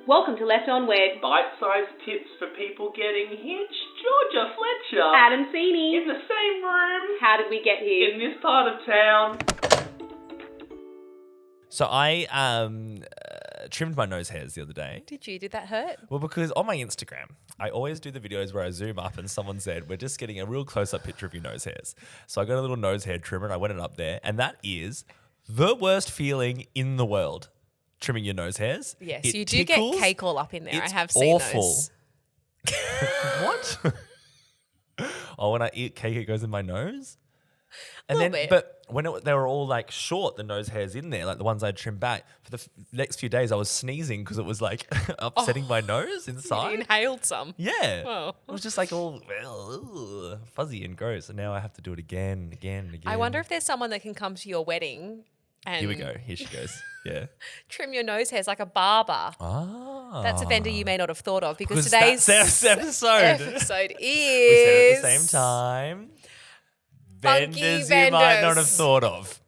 Welcome to Left On Wed. Bite-sized tips for people getting hitched. Georgia Fletcher. Adam Sini. In the same room. How did we get here? In this part of town. So I trimmed my nose hairs the other day. Did you? Did that hurt? Well, because on my Instagram, I always do the videos where I zoom up and someone said, we're just getting a real close-up picture of your nose hairs. So I got a little nose hair trimmer and I went it up there. And that is the worst feeling in the world, trimming your nose hairs. Yes, It you do tickles. get cake all up in there. It's I have seen awful. those. What? Oh, when I eat cake, it goes in my nose? And Little then, bit. but when they were all like short, the nose hairs in there, like the ones I trimmed back, for the next few days I was sneezing because it was like upsetting my nose inside. You inhaled some. Yeah. Oh. It was just like all fuzzy and gross. And now I have to do it again. I wonder if there's someone that can come to your wedding and Here we go. Here she goes. Yeah. trim your nose hairs like a barber. Ah. That's a vendor you may not have thought of because That's today's this episode. episode is... We said it at the same time. Funky Vendors you might not have vendors. thought of.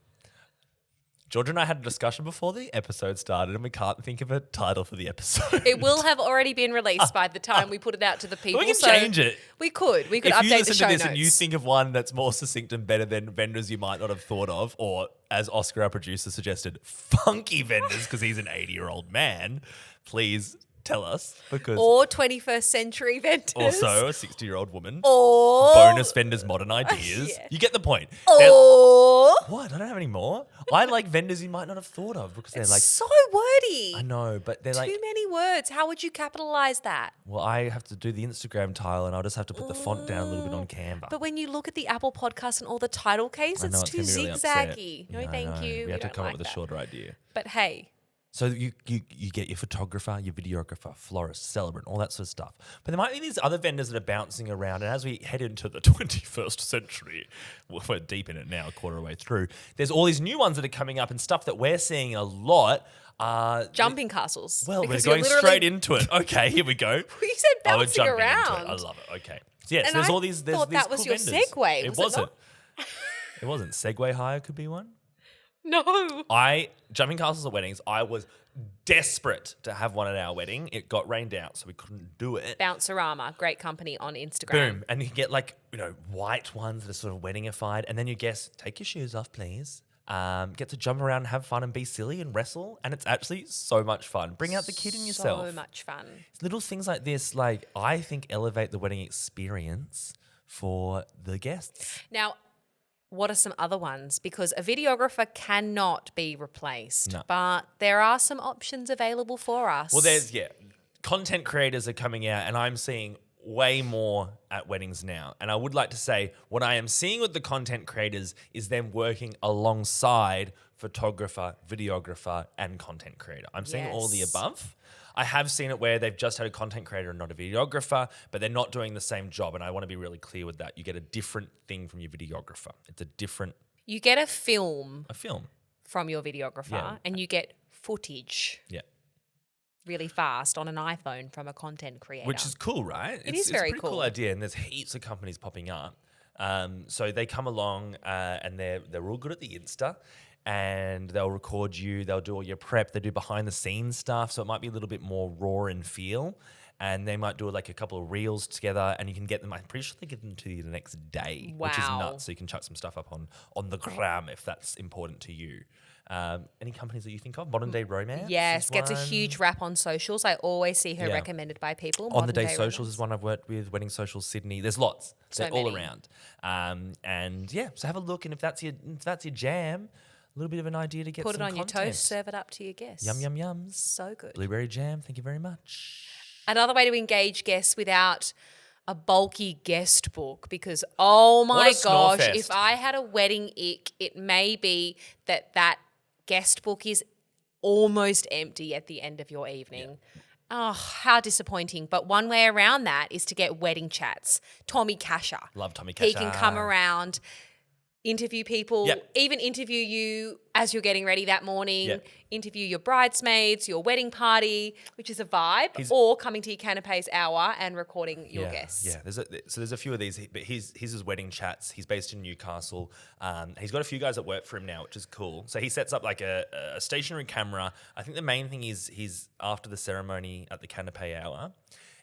Georgia and I had a discussion before the episode started and we can't think of a title for the episode. It will have already been released by the time we put it out to the people. We can so change it. We could If update you the listen show to this notes. and you think of one that's more succinct and better than vendors you might not have thought of, or as Oscar, our producer, suggested, funky vendors because he's an 80-year-old man, please tell us. Because or 21st century vendors. also a 60-year-old woman. Or... Bonus vendors, modern ideas. Yeah. You get the point. Or... Now- what? I don't have any more. I like vendors you might not have thought of because they're like, so wordy. I know, but they're like, Too many words. How would you capitalize that? well, I have to do the Instagram tile and I'll just have to put the font down a little bit on Canva. But when you look at the Apple podcast and all the title case, I know it's too gonna be really upset. zigzaggy. Yeah, No, I thank know. you. We had to don't come like up with a that. shorter idea. But hey, So you get your photographer, your videographer, florist, celebrant, all that sort of stuff. But there might be these other vendors that are bouncing around. And as we head into the 21st century, well, we're deep in it now, a quarter way through, there's all these new ones that are coming up and stuff that we're seeing a lot. jumping castles. Well, we're Because you're going literally- straight into it. Okay, here we go. You said Oh, we're bouncing jumping around. into it. I love it. Okay. So yes, And there's I all these. There's thought these that was cool your vendors. segue, It was it wasn't. not? It wasn't. Segway hire could be one. No. Jumping castles at weddings, I was desperate to have one at our wedding. It got rained out, so we couldn't do it. Bouncerama, great company on Instagram. Boom. And you get like, white ones that are sort of weddingified. And then you guess, take your shoes off, please. Get to jump around, have fun and be silly and wrestle. And it's actually so much fun. Bring out the kid in yourself. So much fun. Little things like this, like I think elevate the wedding experience for the guests. Now, what are some other ones? Because a videographer cannot be replaced, No. but there are some options available for us. Well, content creators are coming out and I'm seeing way more at weddings now. And I would like to say what I am seeing with the content creators is them working alongside photographer, videographer, and content creator. I'm seeing all the Yes. above. I have seen it where they've just had a content creator and not a videographer, but they're not doing the same job. And I want to be really clear with that. You get a different thing from your videographer. It's a different You get a film film. from your videographer Yeah. and you get footage Yeah. really fast on an iPhone from a content creator. Which is cool, right? is very It's a pretty cool cool. idea, and there's heaps of companies popping up. So they come along and they're real good at the Insta, and they'll record you. They'll do all your prep. They do behind the scenes stuff, so it might be a little bit more raw in feel. And they might do like a couple of reels together, and you can get them. I'm pretty sure they get them to you the next day, which is Wow. nuts. So you can chuck some stuff up on the gram if that's important to you. Any companies that you think of? Modern Day Romance. Yes, is gets a one. huge rap on socials. I always see her Yeah. recommended by people. On the Modern Day Day Socials Romance. is one I've worked with. Wedding Socials Sydney. There's lots. So They're all many. around. And yeah, so have a look. And if that's your jam, a little bit of an idea to get Put it some on your content. toast, serve it up to your guests. Yum yum yums. So good. Blueberry jam. Thank you very much. Another way to engage guests without a bulky guest book, because oh my What a snore gosh, fest. if I had a wedding ick, it may be that guest book is almost empty at the end of your evening. Oh, how disappointing. But one way around that is to get wedding chats. Tommy Casha. Love Tommy Casha. He can come around, interview people, Yep. even interview you as you're getting ready that morning, Yep. interview your bridesmaids, your wedding party, which is a vibe, or coming to your canapes hour and recording your guests. Yeah, there's a few of these, but his is wedding chats. He's based in Newcastle. He's got a few guys that work for him now, which is cool. So he sets up like a stationary camera. I think the main thing is he's after the ceremony at the canape hour,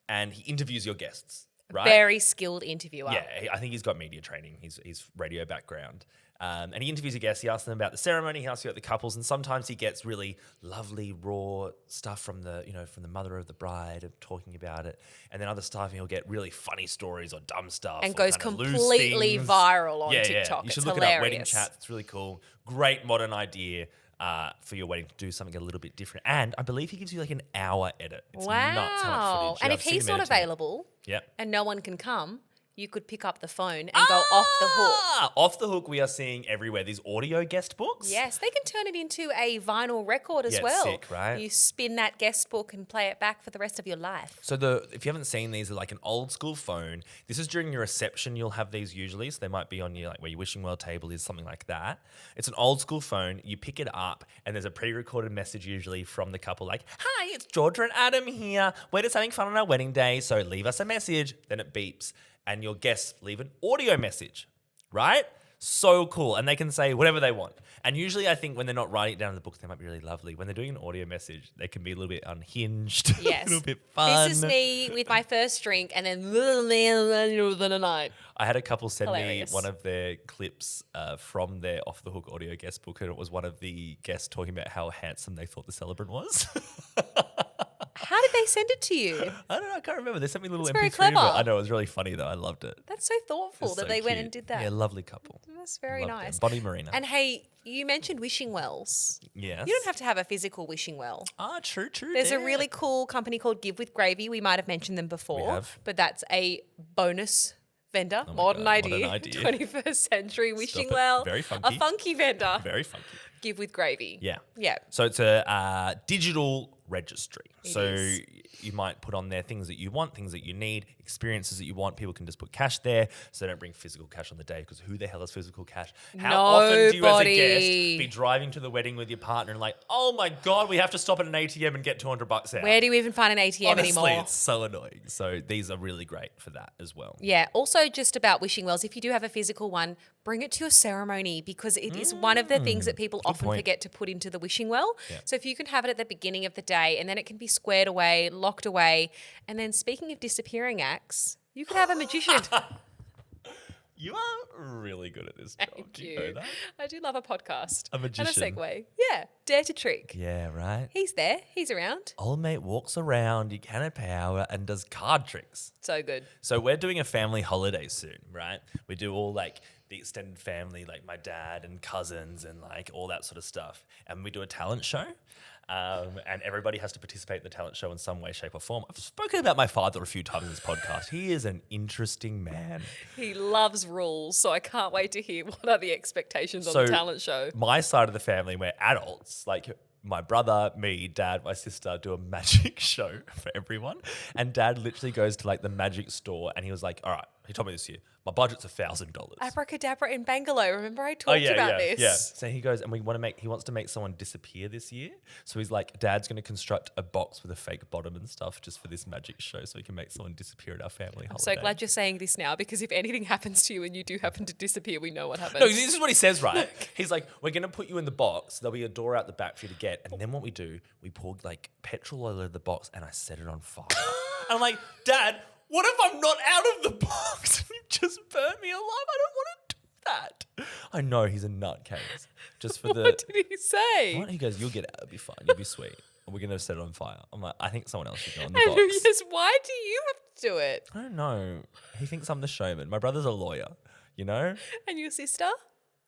and he interviews your guests. Right? Very skilled interviewer. Yeah, I think he's got media training. He's radio background. And he interviews your guests. He asks them about the ceremony. He asks you about the couples, and sometimes he gets really lovely raw stuff from the mother of the bride of talking about it. And then other stuff, he'll get really funny stories or dumb stuff, and or goes kind of loose completely things. viral on Yeah. TikTok. You should It's look hilarious. it up. Wedding chat. It's really cool. Great modern idea. For your wedding to do something a little bit different. And I believe he gives you like an hour edit. It's nuts how much footage. And Yeah, if I've seen he's him not editing it. available Yep. and no one can come, you could pick up the phone and go off the hook. Off the hook we are seeing everywhere. These audio guest books. Yes, they can turn it into a vinyl record as Yeah, it's well. sick, right? You spin that guest book and play it back for the rest of your life. So if you haven't seen these, they're like an old school phone. This is during your reception. You'll have these usually, so they might be on your like where your wishing well table is, something like that. It's an old school phone. You pick it up, and there's a pre-recorded message usually from the couple, like, "Hi, it's Georgia and Adam here. We're just having fun on our wedding day, so leave us a message." Then it beeps, and your guests leave an audio message, right? So cool. And they can say whatever they want. And usually I think when they're not writing it down in the book, they might be really lovely. When they're doing an audio message, they can be a little bit unhinged, Yes. a little bit fun. This is me with my first drink and then the night. I had a couple send Hilarious. me one of their clips from their Off the Hook audio guest book, and it was one of the guests talking about how handsome they thought the celebrant was. How did they send it to you? I don't know, I can't remember. They sent me a little That's MP3 very of it. clever. I know, it was really funny though. I loved it. That's so thoughtful that So they went cute. and did that. Yeah, lovely couple. That's very Loved them. nice. Bonnie Marina. And hey, you mentioned wishing wells. Yes. You don't have to have a physical wishing well. True. There's a yeah. really cool company called Give with Gravy. We might have mentioned them before. have. But that's a bonus vendor. my Modern God, idea. modern idea. 21st century wishing it. well. Very A funky. funky vendor. Very funky. Give with Gravy. Yeah. Yeah. So it's a digital registry. It is. You might put on there things that you want, things that you need, experiences that you want. People can just put cash there, so they don't bring physical cash on the day, because who the hell has physical cash? How often do you as a guest Nobody. be driving to the wedding with your partner and like, oh my God, we have to stop at an ATM and get $200 out? Where do you even find an ATM Honestly, anymore? it's so annoying. So these are really great for that as well. Yeah. Also, just about wishing wells, if you do have a physical one, bring it to your ceremony, because it is one of the things that people often point. forget to put into the wishing well. Yeah. So if you can have it at the beginning of the day, and then it can be squared away, locked away. And then speaking of disappearing acts, you could have a magician. You are really good at this job. Thank Do you know you. that? I do love a podcast. A magician. And a segue. Yeah. Dare to trick. Yeah, right. He's there. He's around. Old mate walks around your canopy hour and does card tricks. So good. So we're doing a family holiday soon, right? We do all like the extended family, like my dad and cousins and like all that sort of stuff. And we do a talent show. And everybody has to participate in the talent show in some way, shape, or form. I've spoken about my father a few times in this podcast. He is an interesting man. He loves rules, so I can't wait to hear what are the expectations on the talent show. My side of the family, we're adults, like my brother, me, dad, my sister do a magic show for everyone. And dad literally goes to like the magic store and he was like, all right, he told me this year, my budget's $1,000. Abracadabra in Bangalore. Remember I talked about this? Yeah. So he goes and he wants to make someone disappear this year. So he's like, dad's going to construct a box with a fake bottom and stuff just for this magic show so he can make someone disappear at our family holiday. I'm so glad you're saying this now, because if anything happens to you and you do happen to disappear, we know what happens. No, this is what he says, right? He's like, we're going to put you in the box. There'll be a door out the back for you to get. And then what we do, we pour like petrol all over the box and I set it on fire. And I'm like, Dad, what if I'm not out of the box and you just burn me alive? I don't want to do that. I know he's a nutcase. Just for the... What did he say? What? He goes, you'll get out. It'll be fine. You'll be sweet. And we're going to set it on fire. I'm like, I think someone else should go on the And box. yes, why do you have to do it? I don't know. He thinks I'm the showman. My brother's a lawyer, you know? And your sister?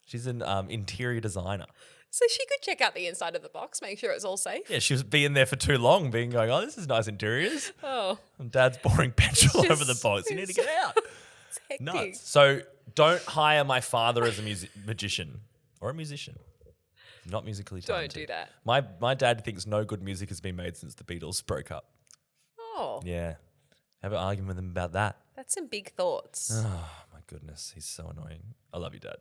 She's an interior designer. So she could check out the inside of the box, make sure it's all safe. Yeah, she was being there for too long, going, oh, this is nice interiors. Oh, And Dad's pouring petrol It's over the box. You need to get out. it's hectic. Nuts. So don't hire my father as a magician or a musician. Not musically talented. Don't do that. My dad thinks no good music has been made since the Beatles broke up. Oh, Yeah. Have an argument with him about that. that's some big thoughts. Oh, my goodness. He's so annoying. I love you, Dad.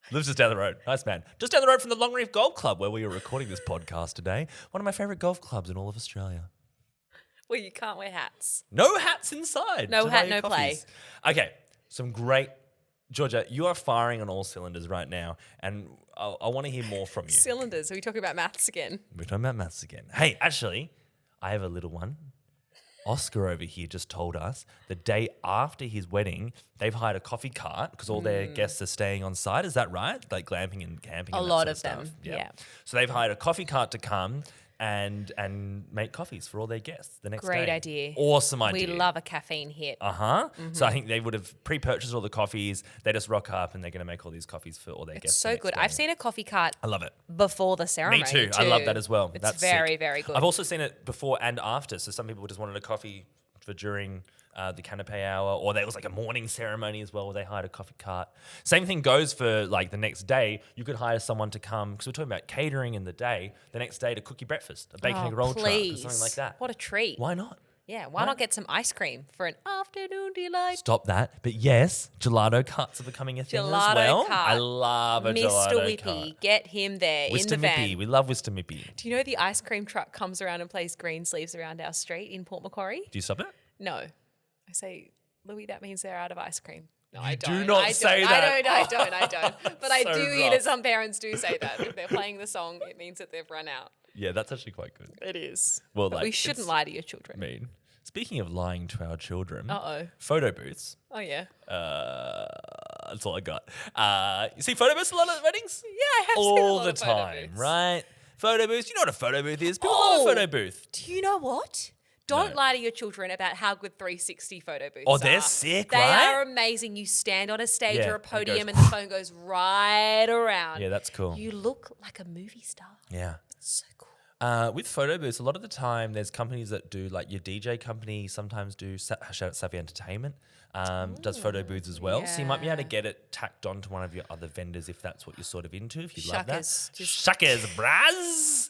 Lives just down the road. Nice man. Just down the road from the Long Reef Golf Club where we are recording this podcast today. One of my favourite golf clubs in all of Australia. Well, you can't wear hats. No hats inside. No to hat, buy your no play. coffees. Okay, some great... Georgia, you are firing on all cylinders right now, and I want to hear more from you. Cylinders. Are we talking about maths again? We're talking about maths again. Hey, actually, I have a little one. Oscar over here just told us the day after his wedding, they've hired a coffee cart because all their guests are staying on site. Is that right? Like glamping and camping. A and that lot sort of stuff. them, yeah. So they've hired a coffee cart to come and make coffees for all their guests the next day. Great idea. Awesome idea. We love a caffeine hit. So I think they would have pre-purchased all the coffees. They just rock up and they're going to make all these coffees for all their guests. It's so the next good. day. I've seen a coffee cart I love it. before the ceremony. Me too. I love that as well. It's That's very, sick. very good. I've also seen it before and after. So some people just wanted a coffee for during the canape hour, or there was like a morning ceremony as well where they hired a coffee cart. Same thing goes for like the next day. You could hire someone to come, because we're talking about catering in the day, the next day to cook you breakfast, a bacon egg roll truck or something like that. What a treat. Why not? Yeah, why not get some ice cream for an afternoon delight? Stop that. But yes, gelato carts are becoming a thing as Gelato well. cart. I love a Mr. gelato Whippy, cart. get him there in Wister the van. Mippy. We love Wister Mippy. Do you know the ice cream truck comes around and plays green sleeves around our street in Port Macquarie? Do you stop it? No. I say, Louis, that means they're out of ice cream. No, You I do don't. not I say don't. that. I don't. But I So do hear rough. that some parents do say that. If they're playing the song, it means that they've run out. Yeah, that's actually quite good. It is. Well, But like, we shouldn't it's lie to your children. mean. Speaking of lying to our children, Uh-oh. photo booths. Oh, yeah. That's all I got. You see photo booths a lot at weddings? Yeah, I have seen a All lot the of photo time, booths. right? Photo booths. You know what a photo booth is? People love a photo booth. Do you know what? Don't No. lie to your children about how good 360 photo booths Oh, are. they're sick, They right? are amazing. You stand on a stage Yeah, or a and it podium goes and the phone goes right around. Yeah, that's cool. You look like a movie star. Yeah. So cool. With photo booths, a lot of the time there's companies that do, like your DJ company sometimes do, shout out Savvy Entertainment, does photo booths as well. So you might be able to yeah. get it tacked onto one of your other vendors if that's what you're sort of into, if you love Shuckers, that. just- Shuckers, braz!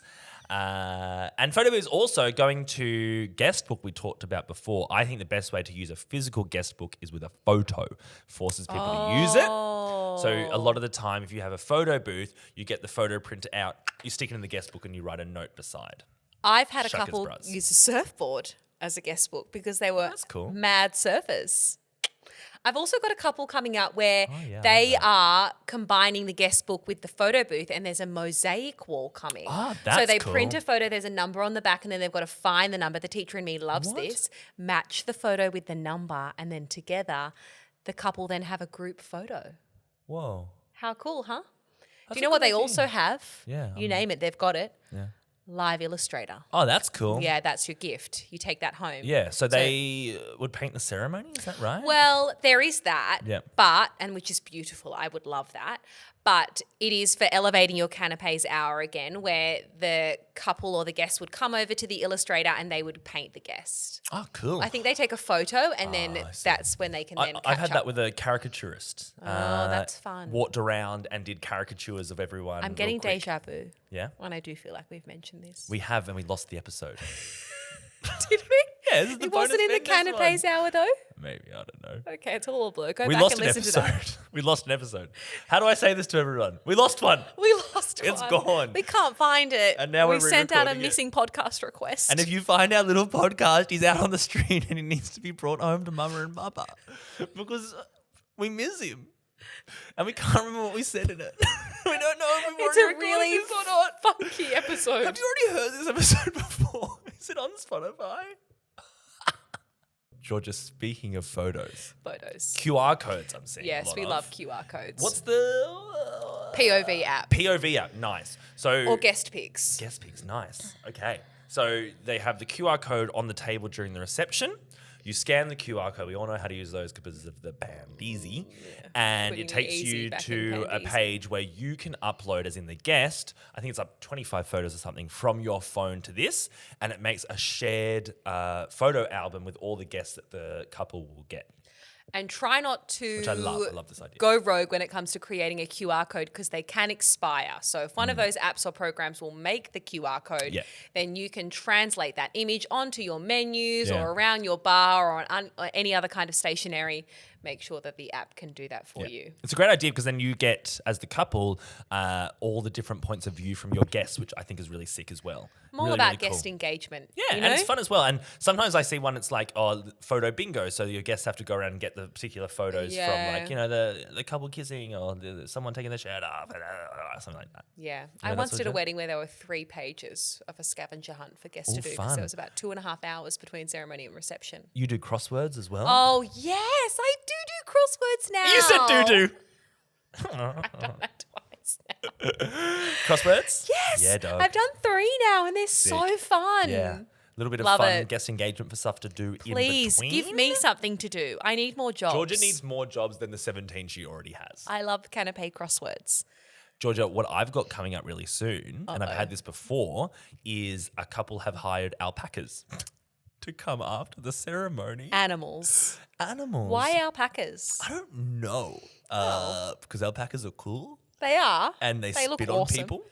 And photo booths also going to guestbook we talked about before. I think the best way to use a physical guestbook is with a photo. Forces people to use it. So a lot of the time, if you have a photo booth, you get the photo printer out, you stick it in the guestbook and you write a note beside. I've had a Shuckers, couple bros. use a surfboard as a guest book because they were That's cool. mad surfers. I've also got a couple coming up where yeah, I they love are combining the guest book with the photo booth, and there's a mosaic wall coming. Ah, so that's they cool. print a photo, there's a number on the back, and then they've got to find the number. The teacher in me loves What? this. Match the photo with the number, and then together, the couple then have a group photo. Whoa. How cool, huh? That's Do a you know what good they idea. also have? Yeah, You name it, they've got it. Yeah. Live Illustrator. Oh, that's cool. Yeah, that's your gift. You take that home. Yeah, so they would paint the ceremony, is that right? Well, there is that, Yep. and which is beautiful. I would love that. But it is for elevating your canapes hour again, where the couple or the guest would come over to the illustrator and they would paint the guest. Oh, cool. I think they take a photo and then I see. that's when they can then I've catch had up. that with a caricaturist. Oh, that's fun. Walked around and did caricatures of everyone. I'm real getting quick. deja vu. Yeah, And I do feel like we've mentioned this. we have, and we lost the episode. Did we? Yeah, this is the It wasn't bonus in the vendors canapes one. hour though? Maybe, I don't know. Okay, it's all a blur. Go We back lost and an listen to that. episode. We lost an episode. How do I say this to everyone? We lost one. We lost It's one. gone. We can't find it. And now we we're sent out a re-recording it. missing podcast request. And if you find our little podcast, he's out on the street and he needs to be brought home to Mama and Papa because we miss him. And we can't remember what we said in it. We don't know if we've it's already a recorded really this or not. funky episode. Have you already heard this episode before? Is it on Spotify? Georgia, speaking of photos, Photos. QR codes I'm seeing. a Yes, lot we of. love QR codes. What's the POV app POV app? Nice. So or guest pics? guest pics, nice. Okay. So they have the QR code on the table during the reception. You scan the QR code. We all know how to use those because of the Bandeezy. And Putting it the takes easy you back in to a Bandeezy. page where you can upload, as in the guest, I think it's up 25 photos or something from your phone to this. And it makes a shared photo album with all the guests that the couple will get. And try not to Which I love. I love this idea. go rogue when it comes to creating a QR code because they can expire. So if one of those apps or programs will make the QR code, Yeah. then you can translate that image onto your menus Yeah. or around your bar or on or any other kind of stationery make sure that the app can do that for you. It's a great idea because then you get, as the couple, all the different points of view from your guests, which I think is really sick as well. I'm all Really, about really cool. guest engagement. Yeah, you and know? it's fun as well. And sometimes I see one, it's like, photo bingo. So your guests have to go around and get the particular photos from, like, the couple kissing or someone taking their shirt off, something like that. Yeah. know I that once sort did of a wedding where there were 3 pages of a scavenger hunt for guests to Ooh, do because fun. there was about 2.5 hours between ceremony and reception. You do crosswords as well? Oh, yes. I do crosswords now. You said do-do. I've done that twice now. Crosswords? Yes. Yeah, dog. I've done 3 now and they're so fun. Yeah. A little bit of Love fun it. guest engagement for stuff to do Please in between. give me something to do. I need more jobs. Georgia needs more jobs than the 17 she already has. I love canape crosswords. Georgia, what I've got coming up really soon, and I've had this before, is a couple have hired alpacas to come after the ceremony. Animals. Animals. Why alpacas? I don't know. Because alpacas are cool They are. and they look spit on awesome. people.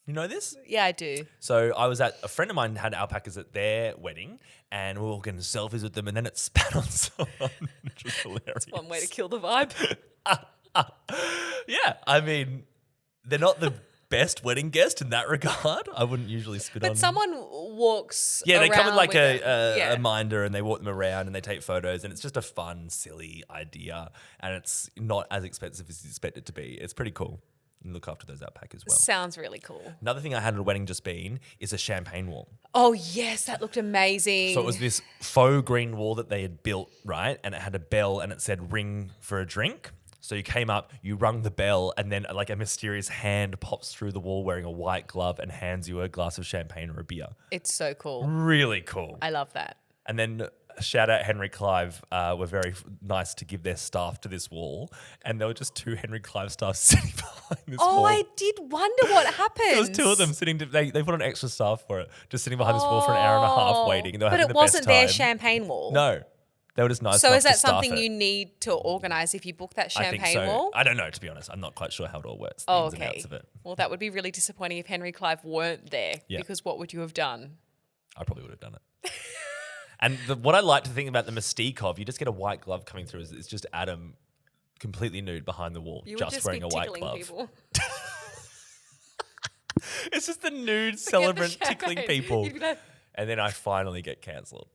You know this? Yeah, I do. So I was at, a friend of mine had alpacas at their wedding and we were all getting selfies with them and then it spat on someone, which was hilarious. One way to kill the vibe. Yeah, I mean, they're not the best wedding guest in that regard. I wouldn't usually spit on. But someone walks. Yeah, they come with around like it. a minder and they walk them around and they take photos and it's just a fun, silly idea and it's not as expensive as you expect it to be. It's pretty cool. And look after those alpacas as well. Sounds really cool. Another thing I had at a wedding just been is a champagne wall. Oh, yes, that looked amazing. So it was this faux green wall that they had built, right? And it had a bell and it said ring for a drink. So you came up, you rung the bell, and then like a mysterious hand pops through the wall wearing a white glove and hands you a glass of champagne or a beer. It's so cool. Really cool. I love that. And then shout out Henry Clive were very nice to give their staff to this wall. And there were just 2 Henry Clive staff sitting behind this wall. Oh, I did wonder what happened. There was 2 of them sitting, they put on extra staff for it, just sitting behind this wall for an hour and a half waiting. And they were But having it the best wasn't their time. champagne wall. No. They were just nice So enough is that to staff something it. you need to organise if you book that I champagne think so. wall? I don't know, to be honest. I'm not quite sure how it all works. The Oh, ins and okay. outs of it. Well, that would be really disappointing if Henry Clive weren't there. Yeah. Because what would you have done? I probably would have done it. And what I like to think about the mystique of, you just get a white glove coming through, is it's just Adam completely nude behind the wall, You just would just wearing be a white tickling glove. people. It's just the nude Forget the celebrant tickling champagne. people. You'd be like, And then I finally get cancelled.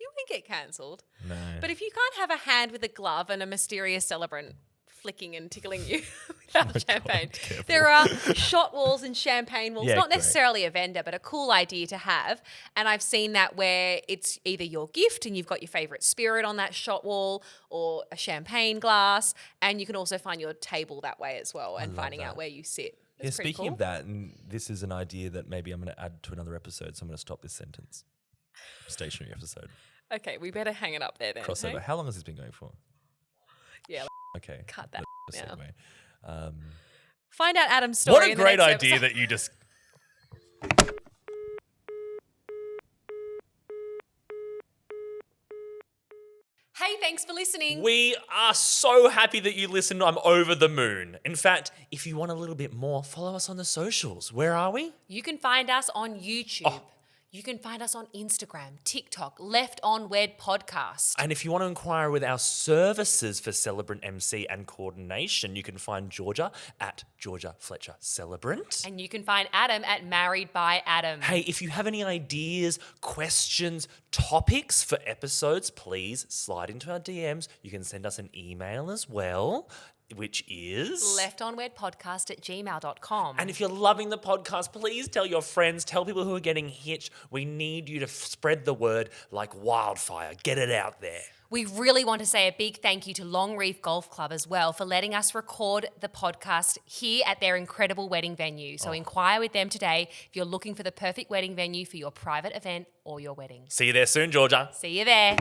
you won't get cancelled. No. But if you can't have a hand with a glove and a mysterious celebrant flicking and tickling you without champagne, careful. there are shot walls and champagne walls. Yeah, Not great. necessarily a vendor, but a cool idea to have. And I've seen that where it's either your gift and you've got your favourite spirit on that shot wall or a champagne glass. And you can also find your table that way as well and finding out where you sit. Yeah, It's pretty speaking cool. of that, and this is an idea that maybe I'm going to add to another episode, so I'm going to stop this sentence. Stationary episode. Okay, we better hang it up there then. Crossover. hey? How long has this been going for? Yeah, Okay. cut that That's a now. segue. Find out Adam's story. What a in the great next idea episode. that you just... Hey, thanks for listening. We are so happy that you listened. I'm over the moon. In fact, if you want a little bit more, follow us on the socials. Where are we? You can find us on YouTube. You can find us on Instagram, TikTok, Left on Wed Podcast. And if you want to inquire with our services for Celebrant MC and coordination, you can find Georgia at Georgia Fletcher Celebrant. And you can find Adam at Married by Adam. Hey, if you have any ideas, questions, topics for episodes, please slide into our DMs. You can send us an email as well, which is... leftonwedpodcast@gmail.com. And if you're loving the podcast, please tell your friends, tell people who are getting hitched. We need you to spread the word like wildfire. Get it out there. We really want to say a big thank you to Long Reef Golf Club as well for letting us record the podcast here at their incredible wedding venue. So inquire with them today if you're looking for the perfect wedding venue for your private event or your wedding. See you there soon, Georgia. See you there.